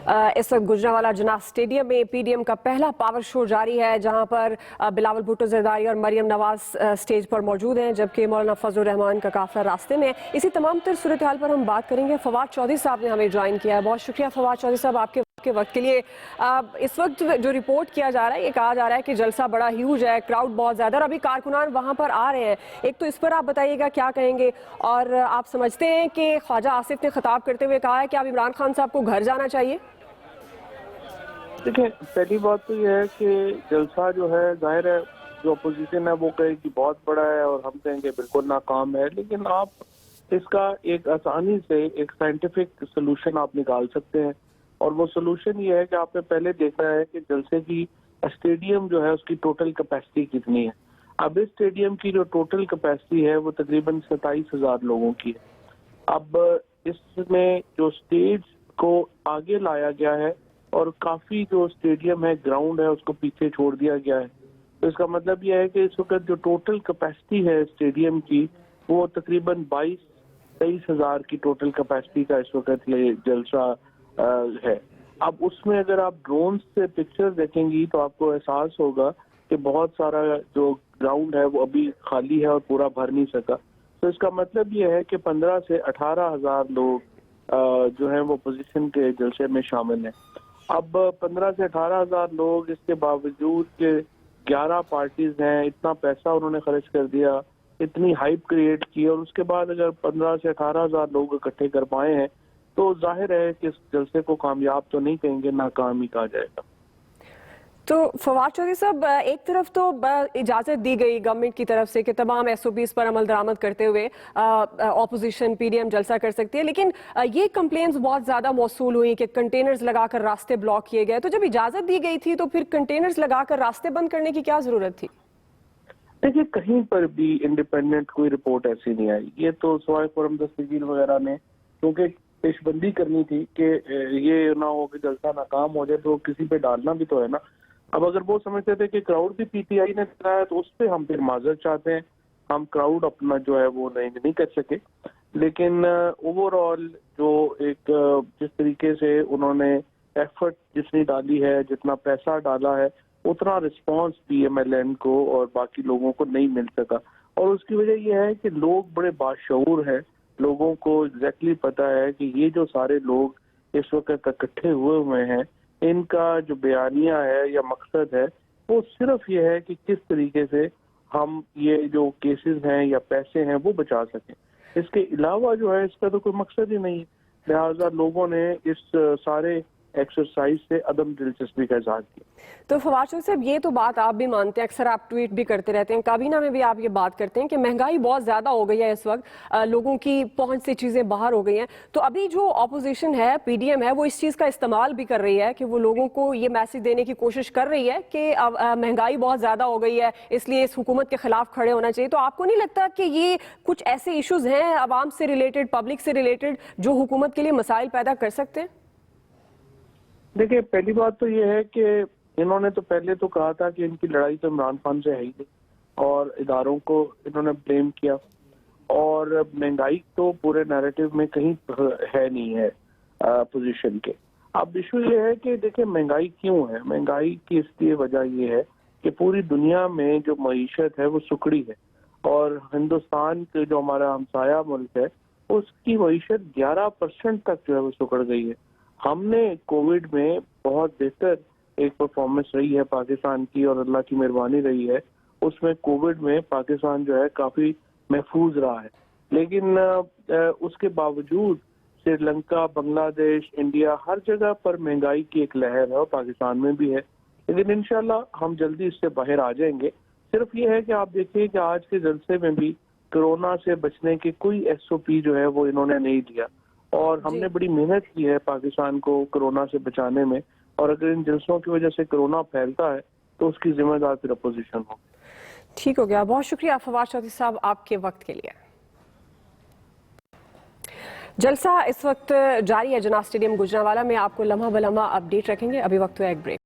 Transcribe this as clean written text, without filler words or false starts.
इस वक्त गुजरांवाला जना स्टेडियम में पीडीएम का पहला पावर शो जारी है, जहां पर बिलावल भुट्टो जरदारी और मरियम नवाज स्टेज पर मौजूद हैं, जबकि मौलाना फजल रहमान का काफिला रास्ते में। इसी तमाम तर सूरत हाल पर हम बात करेंगे। फवाद चौधरी साहब ने हमें ज्वाइन किया है। बहुत शुक्रिया फवाद चौधरी साहब आपके वक्त के लिए। इस वक्त जो रिपोर्ट किया जा रहा है, ये कहा जा रहा है कि जलसा बड़ा ह्यूज है, क्राउड बहुत ज्यादा, और अभी कारकुनान वहां पर आ रहे हैं। एक तो इस पर आप बताइएगा क्या कहेंगे, और आप समझते हैं कि ख्वाजा आसिफ ने खिताब करते हुए कहा है कि अब इमरान खान साहब को घर जाना चाहिए? देखिए, पहली बात तो यह है कि जलसा जो है, जाहिर है जो अपोजिशन है वो कहेगी बहुत बड़ा है और हम कहेंगे बिल्कुल नाकाम है, लेकिन आप इसका एक आसानी से एक साइंटिफिक सोल्यूशन आप निकाल सकते हैं। और वो सोल्यूशन ये है कि आपने पहले देखना है कि जलसे की स्टेडियम जो है उसकी टोटल कैपेसिटी कितनी है। अब इस स्टेडियम की जो टोटल कैपेसिटी है वो तकरीबन 27,000 लोगों की है। अब इसमें जो स्टेज को आगे लाया गया है और काफी जो स्टेडियम है, ग्राउंड है, उसको पीछे छोड़ दिया गया है। तो इसका मतलब यह है कि इस वक्त जो टोटल कैपेसिटी है स्टेडियम की वो तकरीबन 22-23,000 की टोटल कैपेसिटी का इस वक्त ये जलसा है। अब उसमें अगर आप ड्रोन से पिक्चर देखेंगी तो आपको एहसास होगा कि बहुत सारा जो ग्राउंड है वो अभी खाली है और पूरा भर नहीं सका। तो इसका मतलब ये है कि 15 से 18,000 लोग जो है वो पोजीशन के जलसे में शामिल हैं। अब 15 से 18,000 लोग, इसके बावजूद कि 11 पार्टीज हैं, इतना पैसा उन्होंने खर्च कर दिया, इतनी हाइप क्रिएट की, और उसके बाद अगर 15 से 18,000 लोग इकट्ठे कर पाए हैं तो जाहिर है कि इस जलसे को कामयाब तो नहीं कहेंगे, नाकाम ही कहा जाएगा। तो फवाद चौधरी साहब, एक तरफ तो इजाजत दी गई गवर्नमेंट की तरफ से कि तमाम एसओपीज पर अमल दरामद करते हुए ऑपोजिशन पीडीएम जलसा कर सकती है, लेकिन ये कंप्लेंट्स बहुत ज्यादा मौसूल हुई कि कंटेनर्स लगाकर रास्ते ब्लॉक किए गए। तो जब इजाजत दी गई थी तो फिर कंटेनर्स लगाकर रास्ते बंद करने की क्या जरूरत थी? देखिए, कहीं पर भी इंडिपेंडेंट कोई रिपोर्ट ऐसी नहीं आई। ये तो सवाए फोरम दस्तगीर वगैरह ने क्योंकि पेशबंदी करनी थी कि ये ना हो कि जलसा नाकाम हो जाए, तो किसी पे डालना भी तो है ना। अब अगर वो समझते थे कि क्राउड भी पीटीआई ने कराया तो उस पर हम फिर माजरत चाहते हैं, हम क्राउड अपना जो है वो नहीं कर सके। लेकिन ओवरऑल जो एक जिस तरीके से उन्होंने एफर्ट जितनी डाली है, जितना पैसा डाला है, उतना रिस्पांस पीएमएलएन को और बाकी लोगों को नहीं मिल सका। और उसकी वजह यह है कि लोग बड़े बाशऊर हैं, लोगों को एग्जैक्टली पता है कि ये जो सारे लोग इस वक्त इकट्ठे हुए हैं, इनका जो बयानिया है या मकसद है वो सिर्फ ये है कि किस तरीके से हम ये जो केसेस हैं या पैसे हैं वो बचा सकें। इसके अलावा जो है इसका तो कोई मकसद ही नहीं है। लिहाजा लोगों ने इस सारे एक्सरसाइज से अदम दिलचस्पी का इजहार किया। तो फवाद चौधरी साहब, ये तो बात आप भी मानते हैं, अक्सर आप ट्वीट भी करते रहते हैं, काबीना में भी आप ये बात करते हैं कि महंगाई बहुत ज्यादा हो गई है इस वक्त, लोगों की पहुंच से चीजें बाहर हो गई हैं। तो अभी जो ऑपोजिशन है, पीडीएम है, वो इस चीज का इस्तेमाल भी कर रही है कि वो लोगों को ये मैसेज देने की कोशिश कर रही है कि महंगाई बहुत ज्यादा हो गई है, इसलिए इस हुकूमत के खिलाफ खड़े होना चाहिए। तो आपको नहीं लगता कि ये कुछ ऐसे इशूज हैं आवाम से रिलेटेड, पब्लिक से रिलेटेड, जो हुकूमत के लिए मसाइल पैदा कर सकते हैं? देखिए, पहली बात तो ये है कि इन्होंने तो पहले तो कहा था कि इनकी लड़ाई तो इमरान खान से है ही नहीं, और इदारों को इन्होंने ब्लेम किया, और महंगाई तो पूरे नैरेटिव में कहीं है नहीं है पोजीशन के। अब इशू ये है कि देखिए महंगाई क्यों है। महंगाई की इसलिए वजह ये है कि पूरी दुनिया में जो मईशत है वो सुकड़ी है, और हिंदुस्तान के जो हमारा हमसाया मुल्क है उसकी मईशत 11% तक जो है वो सुकड़ गई है। हमने कोविड में बहुत बेहतर एक परफॉर्मेंस रही है पाकिस्तान की, और अल्लाह की मेहरबानी रही है, उसमें कोविड में पाकिस्तान जो है काफी महफूज रहा है। लेकिन उसके बावजूद श्रीलंका, बांग्लादेश, इंडिया, हर जगह पर महंगाई की एक लहर है, और पाकिस्तान में भी है। लेकिन इंशाल्लाह हम जल्दी इससे बाहर आ जाएंगे। सिर्फ ये है कि आप देखिए कि आज के जलसे में भी कोरोना से बचने की कोई एसओपी जो है वो इन्होंने नहीं दिया, और हमने बड़ी मेहनत की है पाकिस्तान को कोरोना से बचाने में। और अगर इन जलसों की वजह से कोरोना फैलता है तो उसकी जिम्मेदार फिर अपोजिशन हो। ठीक हो गया, बहुत शुक्रिया फवाद चौधरी साहब आपके वक्त के लिए। जलसा इस वक्त जारी है जना स्टेडियम गुजरांवाला में, आपको लम्हा बलम्हा अपडेट रखेंगे। अभी वक्त हुआ एक ब्रेक।